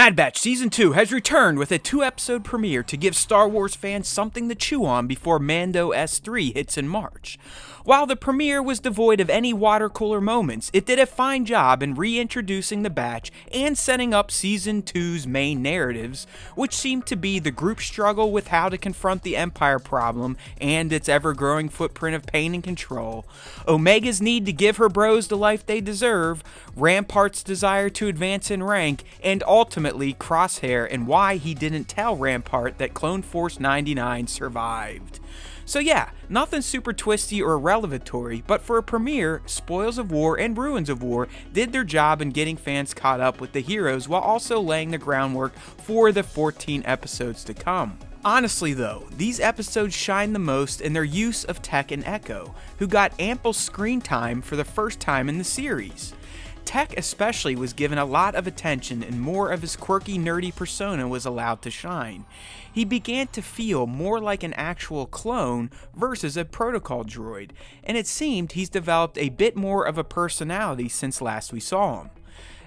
Bad Batch Season 2 has returned with a 2-episode premiere to give Star Wars fans something to chew on before Mando S3 hits in March. While the premiere was devoid of any water cooler moments, it did a fine job in reintroducing the Batch and setting up Season 2's main narratives, which seemed to be the group's struggle with how to confront the Empire problem and its ever-growing footprint of pain and control, Omega's need to give her bros the life they deserve, Rampart's desire to advance in rank, and ultimately Crosshair and why he didn't tell Rampart that Clone Force 99 survived. So yeah, nothing super twisty or revelatory, but for a premiere, Spoils of War and Ruins of War did their job in getting fans caught up with the heroes while also laying the groundwork for the 14 episodes to come. Honestly though, these episodes shine the most in their use of Tech and Echo, who got ample screen time for the first time in the series. Tech especially was given a lot of attention and more of his quirky nerdy persona was allowed to shine. He began to feel more like an actual clone versus a protocol droid, and it seemed he's developed a bit more of a personality since last we saw him.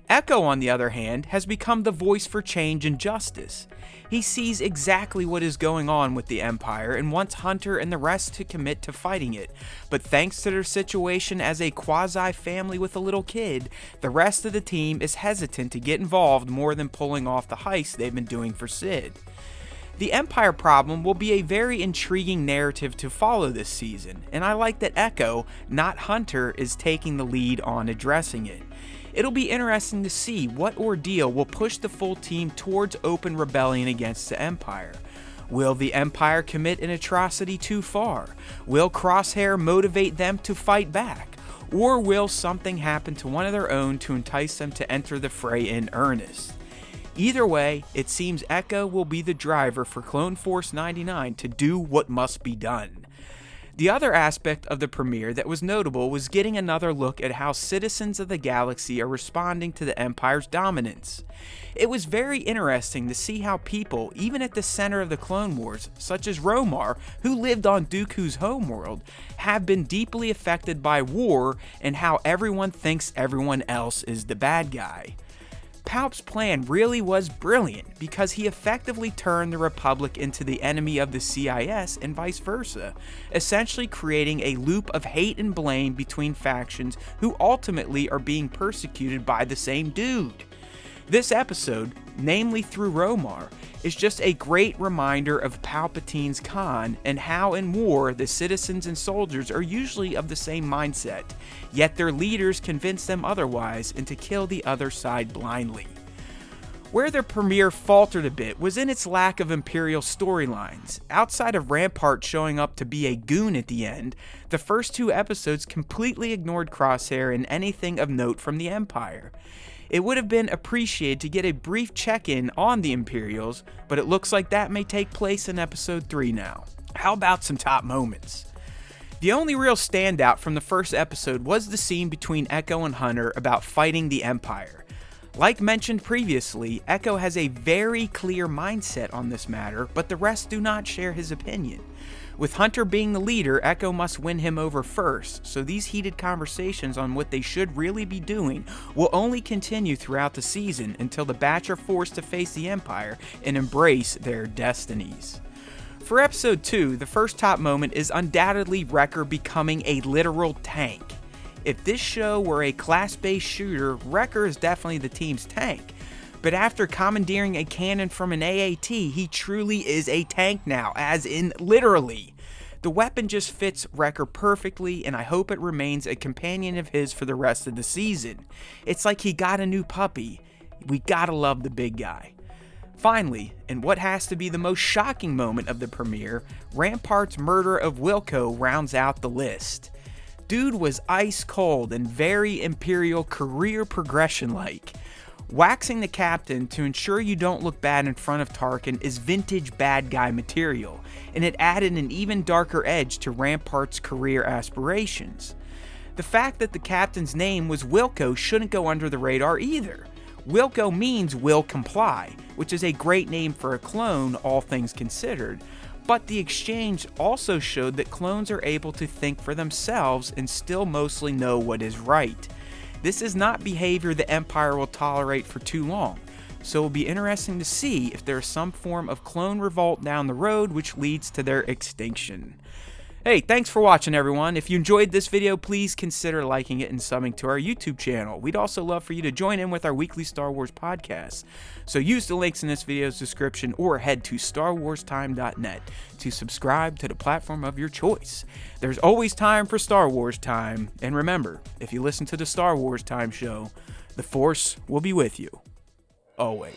Echo, on the other hand, has become the voice for change and justice. He sees exactly what is going on with the Empire and wants Hunter and the rest to commit to fighting it, but thanks to their situation as a quasi-family with a little kid, the rest of the team is hesitant to get involved more than pulling off the heist they've been doing for Sid. The Empire problem will be a very intriguing narrative to follow this season, and I like that Echo, not Hunter, is taking the lead on addressing it. It'll be interesting to see what ordeal will push the full team towards open rebellion against the Empire. Will the Empire commit an atrocity too far? Will Crosshair motivate them to fight back? Or will something happen to one of their own to entice them to enter the fray in earnest? Either way, it seems Echo will be the driver for Clone Force 99 to do what must be done. The other aspect of the premiere that was notable was getting another look at how citizens of the galaxy are responding to the Empire's dominance. It was very interesting to see how people, even at the center of the Clone Wars, such as Romar, who lived on Dooku's homeworld, have been deeply affected by war and how everyone thinks everyone else is the bad guy. Palp's plan really was brilliant because he effectively turned the Republic into the enemy of the CIS and vice versa, essentially creating a loop of hate and blame between factions who ultimately are being persecuted by the same dude. This episode, namely through Romar, is just a great reminder of Palpatine's con and how in war the citizens and soldiers are usually of the same mindset, yet their leaders convince them otherwise and to kill the other side blindly. Where the premiere faltered a bit was in its lack of Imperial storylines. Outside of Rampart showing up to be a goon at the end, the first 2 episodes completely ignored Crosshair and anything of note from the Empire. It would have been appreciated to get a brief check-in on the Imperials, but it looks like that may take place in episode 3 now. How about some top moments? The only real standout from the first episode was the scene between Echo and Hunter about fighting the Empire. Like mentioned previously, Echo has a very clear mindset on this matter, but the rest do not share his opinion. With Hunter being the leader, Echo must win him over first, so these heated conversations on what they should really be doing will only continue throughout the season until the Batch are forced to face the Empire and embrace their destinies. For episode 2, the first top moment is undoubtedly Wrecker becoming a literal tank. If this show were a class-based shooter, Wrecker is definitely the team's tank. But after commandeering a cannon from an AAT, he truly is a tank now, as in literally. The weapon just fits Wrecker perfectly, and I hope it remains a companion of his for the rest of the season. It's like he got a new puppy. We gotta love the big guy. Finally, and what has to be the most shocking moment of the premiere, Rampart's murder of Wilco rounds out the list. Dude was ice cold and very Imperial career progression-like. Waxing the captain to ensure you don't look bad in front of Tarkin is vintage bad guy material, and it added an even darker edge to Rampart's career aspirations. The fact that the captain's name was Wilco shouldn't go under the radar either. Wilco means will comply, which is a great name for a clone, all things considered, but the exchange also showed that clones are able to think for themselves and still mostly know what is right. This is not behavior the Empire will tolerate for too long, so it'll be interesting to see if there's some form of clone revolt down the road which leads to their extinction. Hey, thanks for watching, everyone. If you enjoyed this video, please consider liking it and subbing to our YouTube channel. We'd also love for you to join in with our weekly Star Wars podcast. So use the links in this video's description or head to starwarstime.net to subscribe to the platform of your choice. There's always time for Star Wars time. And remember, if you listen to the Star Wars Time show, the Force will be with you. Always.